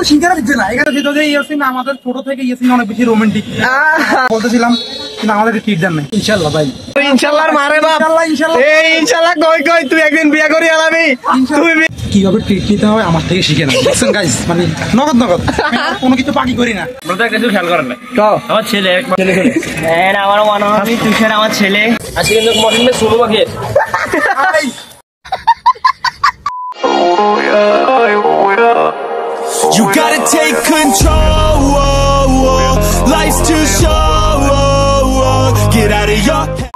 তো শিখার দিচ্ছে না। এখানে ভিতরে ইয়াসিন আমাদের ছোট থেকে ইয়াসিন অনেক বেশি রোমান্টিক বলতেছিলাম, কিন্তু আমাদের ট্রিট দেন নাই। ইনশাল্লাহ ভাই, ইনশাল্লাহ মারে বাপ, এই ইনশাল্লাহ কই কই তুই একদিন বিয়ে করি আলাবি। তুই কিভাবে ট্রিট নিতে হয় আমার থেকে শিখে না, দেখছেন গাইস, মানে নগদ নগদ কোনো কিছু বাকি করি না। আমরা তো কিছু খেয়াল করেন না। আমার ছেলে আমার মনে হয় তুষার আমার ছেলে আজকে কিন্তু মর্নিং শুরু বাকি। You gotta take control, life's too short, get out of your head.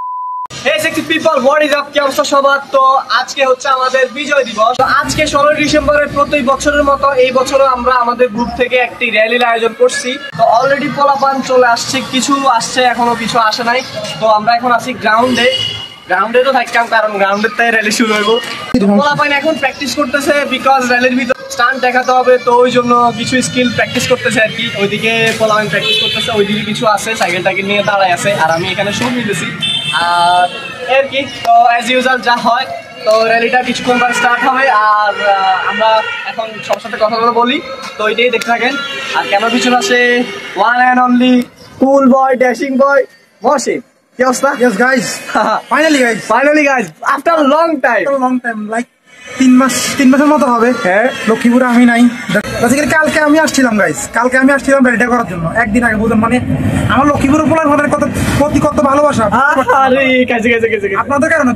Hey sexy people, what is up? কি অবস্থা সবার? তো আজকে হচ্ছে আমাদের বিজয় দিবস। তো আজকে 16 ডিসেম্বরের প্রতি বছরের মতো এই বছরও আমরা আমাদের গ্রুপ থেকে একটি র্যালির আয়োজন করছি। তো অলরেডি পোলাপান চলে আসছে, কিছু আসছে, এখনো কিছু আসে নাই। তো আমরা এখন আছি গ্রাউন্ডে তো থাকতাম, কারণ গ্রাউন্ডের তাই র্যালি শুরু হইব। পোলাপান এখন প্র্যাকটিস করতেছে, বিকজ র্যালির ভিতর স্টান্ট দেখাতে হবে, তো ওই জন্য কিছু স্কিল প্র্যাকটিস করতেছে আর কি। ওইদিকে পোলাপান প্র্যাকটিস করতেছে, ওইদিকে কিছু আছে সাইকেলটাকে নিয়ে দাঁড়ায় আছে, আর আমি এখানে শুট নিতেছি আর কি। তো অ্যাজ ইউজুয়াল যা হয়, তো র্যালিটা কিছুক্ষণ পর স্টার্ট হবে, আর আমরা এখন সবার সাথে কথা বলি। তো ওইটাই দেখতে থাকেন। আর কেন পিছনে আছে one and only cool boy, dashing boy Mohsin. কি অবস্থা? Yes guys, finally guys, after a long time, like 3 মাসের মতো হবে। হ্যাঁ, লক্ষ্মীপুরে আমি নাই। বেসিক্যালি কালকে আমি আসছিলাম র্যালিটা করার জন্য, একদিন আগে বুঝলেন। মানে আমার লক্ষ্মীপুর উপলার মনের কত ভালোবাসা আপনাদের কারণে,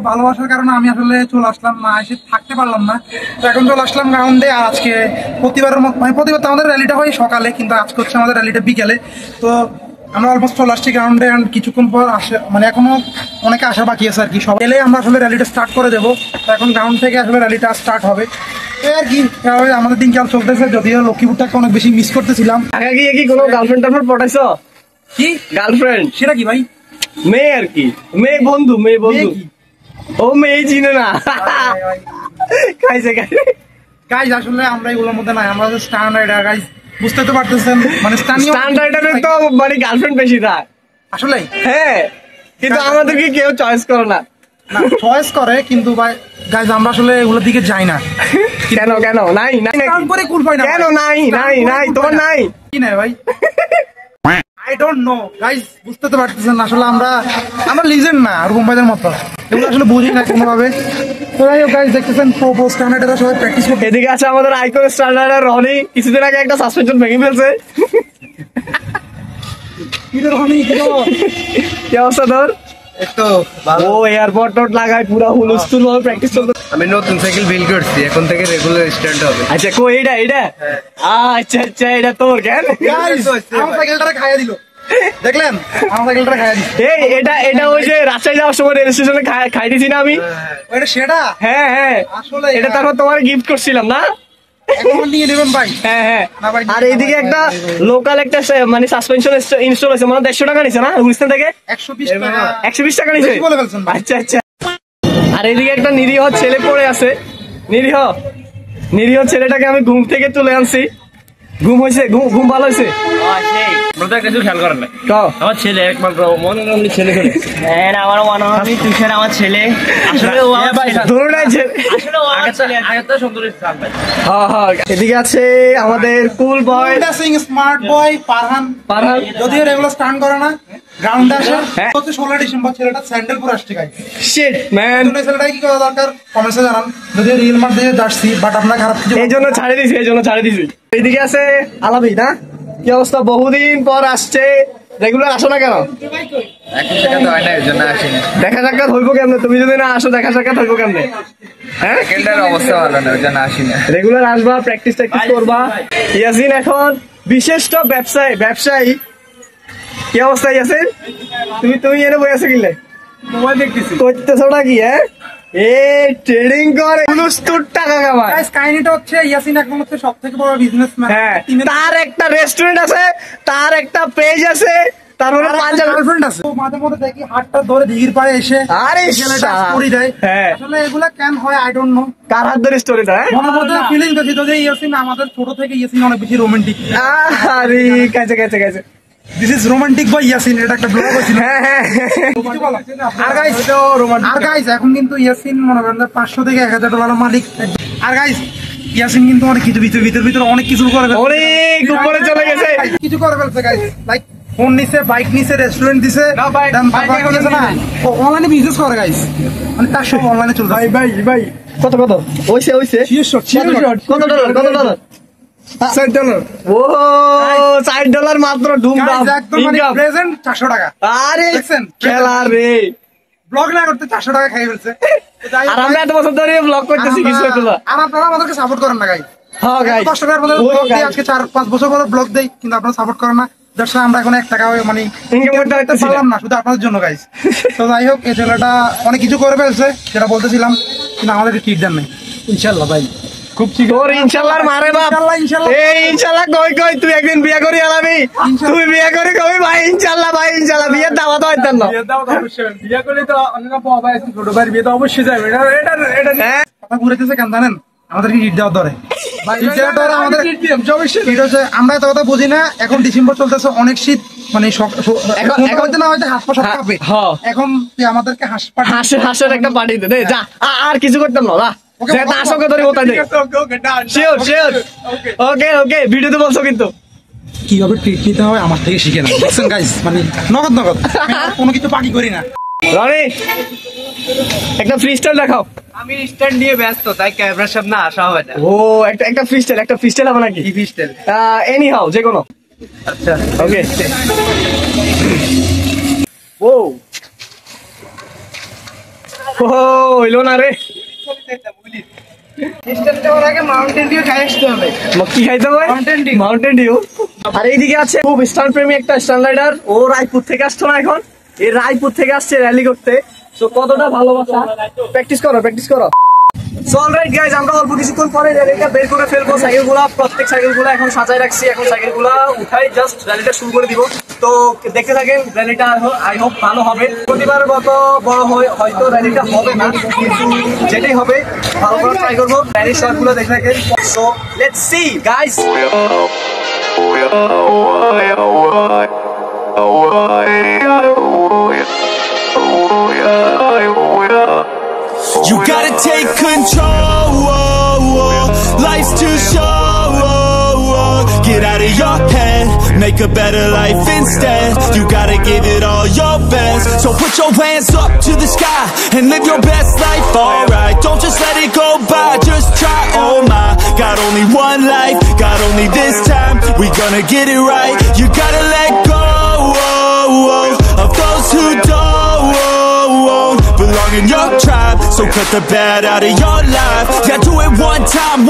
ভালোবাসার কারণে আমি আসলে চলে আসলাম, না এসে থাকতে পারলাম না। তো এখন চলে আসলাম গ্রাউন্ডে। আর আজকে প্রতিবার তো আমাদের র্যালিটা হয় সকালে, কিন্তু আজকে হচ্ছে আমাদের র্যালিটা বিকেলে। তো আমরা অলমোস্ট চলে আসছি গ্রাউন্ডে, কিছুক্ষণ পর আসে, মানে এখনো অনেকে আসা বাকি আছে আর কি। সব এলে আমরা আসলে র্যালিটা স্টার্ট করে দেবো। তো এখন গ্রাউন্ড থেকে আসলে র্যালিটা স্টার্ট হবে আর কি। আমাদের দিনকাল চলতেছে, যদিও লক্ষ্মীপুরটাকে অনেক বেশি মিস করতেছিলাম। আগে গিয়ে কি কোনো গার্লফ্রেন্ড পটাইছো? কি গার্লফ্রেন্ড? সেটা কি ভাই? মেয়ে আর কি, মেয়ে বন্ধু ও মেয়ে চিনে না। খাইছে গাইজ, আসলে আমরা এগুলোর মধ্যে নাই, আমরা স্টান্ট রাইডার গাইজ, বুঝতে তো পারতেছেন। মানে স্টান্ট রাইডারের তো মানে গার্লফ্রেন্ড বেশি থাকে আসলে। হ্যাঁ, কিন্তু আমাদেরকে কেউ চয়েস করে না। চয়েস করে, কিন্তু ভাই গাইজ আমরা আসলে এগুলোর দিকে যাই না। কেন নাই করে কুল পাই না কেন? নাই তোমার নাই কি নাই ভাই? I don't know guys, বুঝতে তো পারতেছেন। আসলে আমরা লিজেন্ড না, আর মুম্বাইদের মতো এগুলো আসলে বুঝি না কোনোভাবে। তো যাই হোক গাইজ, দেখতেছেন প্রো স্ট্যান্ডার্ডেরা সবাই প্র্যাকটিস করতে। এদিকে আছে আমাদের আইকন স্ট্যান্ডার্ডের রনি, কিছুদিন আগে একটা সাসপেনশন ভেঙে ফেলছে। কি অবস্থা তোর? একটু ও এয়ারপোর্ট লাগায় পুরো হুলস্থুল ভাবে প্র্যাকটিস চলতে। আমি নতুন সাইকেল বিল করছি, এখন থেকে রেগুলার স্টার্ট হবে। আচ্ছা কো এইটা আচ্ছা এটা তোর কেন? আমার সাইকেলটা খাইয়া দিল, দেখলেন? আমার সাইকেলটা খাইয়া দিল। এটা ওই যে রাজশাহী যাওয়ার সময় রেল স্টেশনে খাই দিছি না আমি। ওইটা সেটা? হ্যাঁ আসলে এটা তারপর তোমার গিফট করছিলাম না? এখন নিয়ে নেবেন ভাই। হ্যাঁ আর এইদিকে একটা লোকাল একটা মানে সাসপেনশন ইনস্টল হয়েছে, মানে 150 টাকা নিছে না গুলিস্তান থেকে? 120 টাকা নিছে। আচ্ছা আর এইদিকে একটা নিরীহ ছেলে পড়ে আছে, নিরীহ ছেলেটাকে আমি ঘুম থেকে তুলে আনছি। ঘুম ভালো হয়েছে? আমরা তো কিছু খেয়াল করেন না। আমার ছেলে একমাত্র মনে ছেলে। হ্যাঁ, আমার মনে হয় তুষার আমার ছেলে। আসলে ও আমার ছেলে। এদিকে আছে আমাদের কুল বয়, স্মার্ট বয় পারহান। যদিও রেগুলার স্টান্ট করে না, গ্রাউন্ডে আসে। 16 ডিসেম্বর ছেলেটা স্যান্ডেল পরে আসছে গাইস। শিট ম্যান, ছেলেটা কি করা দরকার কমেন্টসে জানান। যদিও রিয়েল মার্ট দিয়ে যাচ্ছি, বাট আপনার খারাপ কিছু এই জন্য ছাড়ে দিছি। এইদিকে আছে আলাবি না? কি অবস্থা? বহুদিন পর আসছে, রেগুলার আসো না কেন? দেখা সাক্ষাৎ হইব কেমনে? তুমি যদি না আসো দেখা সাক্ষাৎ হইব কেমনে? হ্যাঁ, অবস্থা ভালো না, ওই জন্য আসি না। রেগুলার আসবা, প্র্যাকটিস করবা। ইয়াসিন এখন বিশিষ্ট ব্যবসায়ী। কি অবস্থা ইয়াসিন? তুমি এনে বই আছো কিনলে? মোবাইল দেখতেছি। করতেছো নাকি? হ্যাঁ, ট্রেডিং করে টাকা কামায়। কাহিনীটা হচ্ছে ইয়াসিন এখন হচ্ছে সবথেকে বড় বিজনেসম্যান। হ্যাঁ, তার একটা রেস্টুরেন্ট আছে, তার একটা পেজ আছে, তারপরে গার্লফ্রেন্ড আছে। মাঝে মধ্যে দেখি হাতটা ধরে দিঘির পাড়ে এসে আরে স্টোরি দেয়। আসলে এগুলা কেন হয় আই ডোন্ট নো। কার হাত ধরে স্টোরি দেয়? মনের মধ্যে ফিলিং বেশি তো যে ইয়াসিন আমাদের ছোট থেকে ইয়াসিন অনেক বেশি রোমান্টিক। আরে কাছে this is romantic by Yasin, এটা একটা ব্লগ ছিল। হ্যাঁ আর গাইস এখন কিন্তু ইয়াসিন মনে করেন $500 থেকে $1000 মালিক। আর গাইস ইয়াসিন কিন্তু অনেক কিছু ভিতর অনেক কিছু করে ফেলছে। অনেক উপরে চলে গেছে। কিছু করে ফেলছে গাইস, লাইক ফোন নিছে, বাইক নিছে, রেস্টুরেন্ট দিছে, না ভাই, দেন ভাই তারপর কি আছে না অনলাইনে বিজনেস করে গাইস, মানে তার সব অনলাইনে চলছে। ভাই কত ওইছে কত ডলার $60 ও $60 মাত্র ধুমধাম Guys, একদম মানে ইনকাম। প্রেজেন্ট 400 টাকা। আরে দেখছেন? খেলা রে। ব্লগ না করতে 400 টাকা খাই ফেলছে। তো যাই হোক আর আমরা এত বছর ধরে ব্লগ করতেছি কিছু হতো না। আর আপনারা আমাদেরকে সাপোর্ট করেন না গাইস। হ্যাঁ গাইস, কষ্ট করে আপনাদের ব্লগ দিই, আজকে 4-5 বছর পরে ব্লগ দেই, কিন্তু আপনারা সাপোর্ট করেন না। দর্শক আমরা এখন 1 টাকা মানে ইনকাম করতে পারতেছি না। পারলাম না, শুধু আপনাদের জন্য গাইস। তো যাই হোক, এই ছেলেটা অনেক কিছু করে ফেলছে, যেটা বলতেছিলাম, কিন্তু আমাদেরকে ট্রিট দেন নাই। ইনশাআল্লাহ ভাই, খুব ঠিক তোর ইনশাআল্লাহর মারে বাপ। ইনশাআল্লাহ। এই ইনশাআল্লাহ কই তুই একদিন বিয়ে করি আলাবি। তুই বিয়ে করে কবি ভাই ইনশাআল্লাহ বিয়ের দাওয়াত হইতাম না। হ্যাঁ কথা ঘুরেতেছে কেন জানেন? আমাদেরকে ট্রিট দেওয়ার ধরে আমাদের ট্রিট হচ্ছে, আমরা এত কথা বুঝি না। এখন ডিসেম্বর চলতেছে, অনেক শীত, মানে এখন না হয়তো হাত পা সব কাঁপে। হ্যাঁ। এখন তুই আমাদেরকে হাঁসের একটা পার্টি দে যা। আর কিছু করতাম না আসকে ধরে ওটাই দে। শিওর ওকে ভিডিওতে বলছো কিন্তু কিভাবে ট্রিট নিতে হয় আমার থেকে শিখে না, দেখছেন গাইস, মানে নগদ আমি আর কোনো কিছু বাকি করি না। রনি একটা ফ্রি স্টাইল দেখাও। আমি স্ট্যান্ড নিয়ে ব্যস্ত, তাই ক্যামেরার সামনে আসা হবে না। ও একটা ফ্রি স্টাইল হবে নাকি? TV style. এনি হাউ যে কোনো। আচ্ছা ওকে ও হইলো না রে। স্ট্যান্ড যাওয়ার আগে মাউন্টেন ডিউ খাই আসতে হবে। কি খাইতে হবে? Mountain Dew. আর এইদিকে আছে খুব স্টার প্রেমী একটা স্টার রাইডার, ও রায়পুর থেকে আসতো না, এখন এই রায়পুর থেকে আসছে র্যালি করতে। তো কতটা ভালোবাসা, প্র্যাকটিস করো। সো অলরাইট গাইজ, আমরা অল্প কিছুক্ষণ পরে র্যালিটা বের করে ফেলবো। প্রত্যেক সাইকেলগুলো এখন সাজায় রাখছি, এখন সাইকেলগুলো উঠাই জাস্ট র্যালিটা শুরু করে দিব। তো দেখতে থাকেন, র্যালিটা আই হোপ ভালো হবে। প্রতিবারের মতো বড় হয়তো র্যালিটা হবে না, কিন্তু যেটাই হবে ভালো করে ট্রাই করবো। র্যালির শটগুলো দেখতে থাকেন। So let's see guys. You gotta take control. Life's too short. Get out of your head, make a better life instead. You gotta give it all your best. So put your hands up to the sky and live your best life, alright. Don't just let it go by, just try, oh my. Got only one life, got only this time. We gonna get it right. You gotta let go of those who don't belong in your tribe. So cut the bad out of your life. Yeah, do it one time.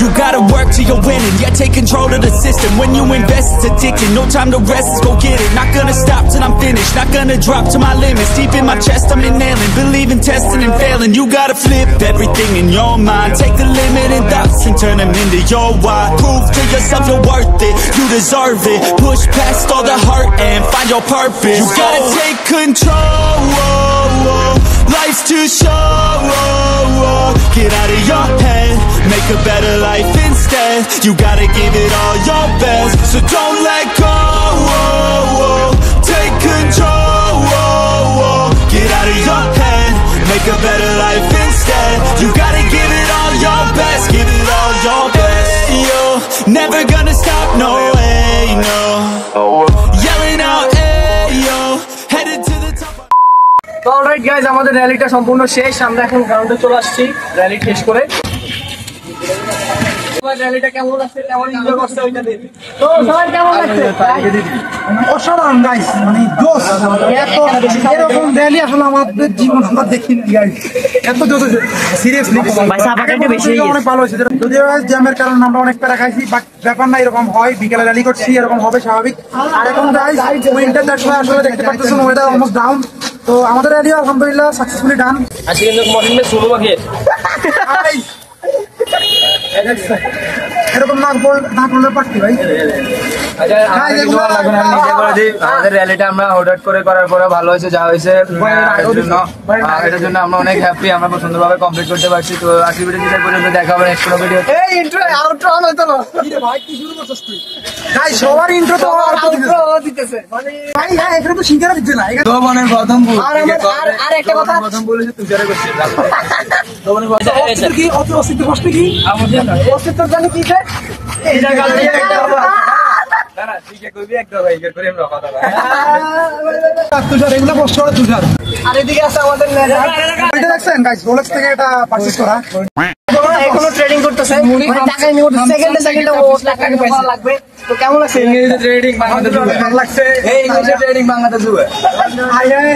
You gotta work till you're winning. Yeah, take control of the system. When you invest, it's addicting. No time to rest, let's go get it. Not gonna stop till I'm finished. Not gonna drop to my limits. Deep in my chest, I'm inhaling. Believe in testing and failing. You gotta flip everything in your mind. Take the limiting thoughts and turn them into your why. Prove to yourself you're worth it. You deserve it. Push past all the hurt and find your purpose. You gotta take control. Life's too short. Get out of your head, make a better life instead. You gotta give it all your best, so don't let go. Take control. Get out of your head, make a better life instead. You gotta give it all your best, give it all your best. You're never gonna stop, no way, no. Yelling out, hey, yo, headed to the top. তো alright guys, আমাদের র্যালিটা সম্পূর্ণ শেষ। আমরা এখন গ্রাউন্ডে চলে আসছি rally শেষ করে। র্যালিটা কেমন লাগছে, কেমন এনজয় করছে ওইটা দিন। তো সবাই কেমন লাগছে? অসাধারণ গাইস, মানে জোস। এরকম র্যালি আসলে আমাদের জীবন আমরা দেখিনি গাইস, এত জোস হয়েছে সিরিয়াসলি। অনেক ভালো হয়েছে, যদিও জ্যামের কারণে আমরা অনেক প্যারা খাইছি, বাট ব্যাপার না, এরকম হয়। বিকেলে র্যালি করছি, এরকম হবে স্বাভাবিক। আর এখন গাইস উইন্টার আসলে দেখতে পাচ্ছেন ওয়েদার অলমোস্ট ডাউন। তো আমাদের র্যালি আলহামদুলিল্লাহ সাকসেসফুলি ডান। আজকে কিন্তু মর্নিং মে শুরু বাকি এরকম না করলে পারতি ভাই। Guys, এগুলো আমাদের র্যালিটা আমরা হঠাৎ করে করার পরে ভালো হয়েছে, যা হয়েছে এটার জন্য আমরা অনেক হ্যাপি। আমরা খুব সুন্দরভাবে কমপ্লিট করতে পারছি। তো আজকে ভিডিও পর্যন্ত দেখা হবে নেক্সট কোনো ভিডিও। এই ইন্ট্রো আউটরো অন হইতো না Guys, সবার intro তো আউটরো দিতেছে মানে ভাই, হ্যাঁ, এখানে তো শিখে দিচ্ছে না। এখানে তো মনের প্রথম ভুল আর একটা কথা প্রথম ভুল হচ্ছে তুষারে করছি। অস্তিত্ব কি? অস্তিত্ব কষ্ট কি? অস্তিত্ব জানি কি স্যার এই জায়গা তুষার, এগুলো কষ্ট করে তুষার। আর এদিকে আছে আমাদের এটা দেখছেন গাইস, রোলেক্স থেকে এটা পারচেজ করা। এখনো ট্রেডিং করতেছে টাকা নিয়ে সেকেন্ডে ও টাকা পয়সা লাগবে। তো কেমন লাগছে ইংরেজি ট্রেডিং বাংলাদেশ ভালো লাগছে। এই ইংলিশে ট্রেডিং বাংলাদেশ হবে।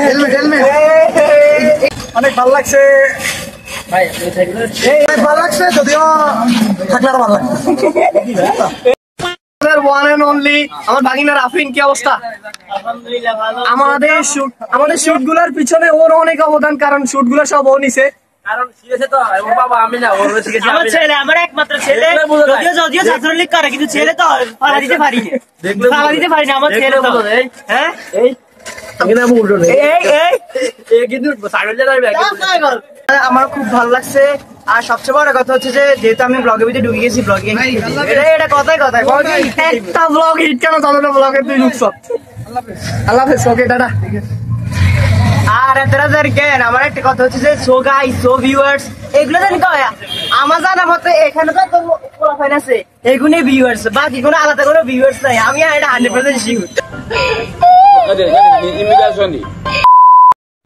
হেলমেট হেলমেট অনেক ভালো লাগছে ভাই, ভালো লাগছে, যদিও থাকলে আরো ভালো লাগছে। ওয়ান এন্ড অনলি আমার ভাগিনা রাফিন, কি অবস্থা? আমাদের শুট গুলার পিছনে ওর অনেক অবদান, কারণ শুট গুলা সব ও নিছে। কারণ শিখেছে তো ওর বাবা, আমি না, ওর শিখেছে আমার ছেলে, আমার একমাত্র ছেলে। যদিও ছাত্রলীগ করে, কিন্তু ছেলে তো পালা দিতে পারি না, পালা দিতে পারি না আমার ছেলে তো। হ্যাঁ আমার খুব ভালো লাগছে। আর সবচেয়ে বড় কথা হচ্ছে যে যেহেতু আমি ব্লগের ভিতরে ঢুকে গেছি, ব্লগে এটা কথাই একটা ব্লগ হিট কেন ততটা ব্লগে তুই ঢুকছ। আল্লাহ হাফেজ, ওকে টাটা। আর এতরাদের জ্ঞান আমার একটা কথা হচ্ছে যে সো গাইস, সো ভিউয়ার্স, এগুলো জানি কয় আমার জানার মতে এখানে তো প্রোফাইল আছে, এগুলোই ভিউয়ার্স, বাকি কোনো আলাদা কোনো ভিউয়ার্স নাই। আমি এটা 100% শিওর।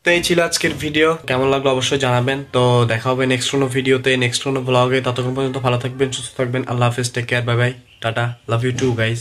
তো এই ছিল আজকের ভিডিও। কেমন লাগলো অবশ্যই জানাবেন। তো দেখা হবে নেক্সট কোনো ভিডিওতে, নেক্সট কোনো ব্লগে। ততক্ষণ পর্যন্ত ভালো থাকবেন, সুস্থ থাকবেন। আল্লাহ হাফেজ, take care, bye bye, tata, love you too guys.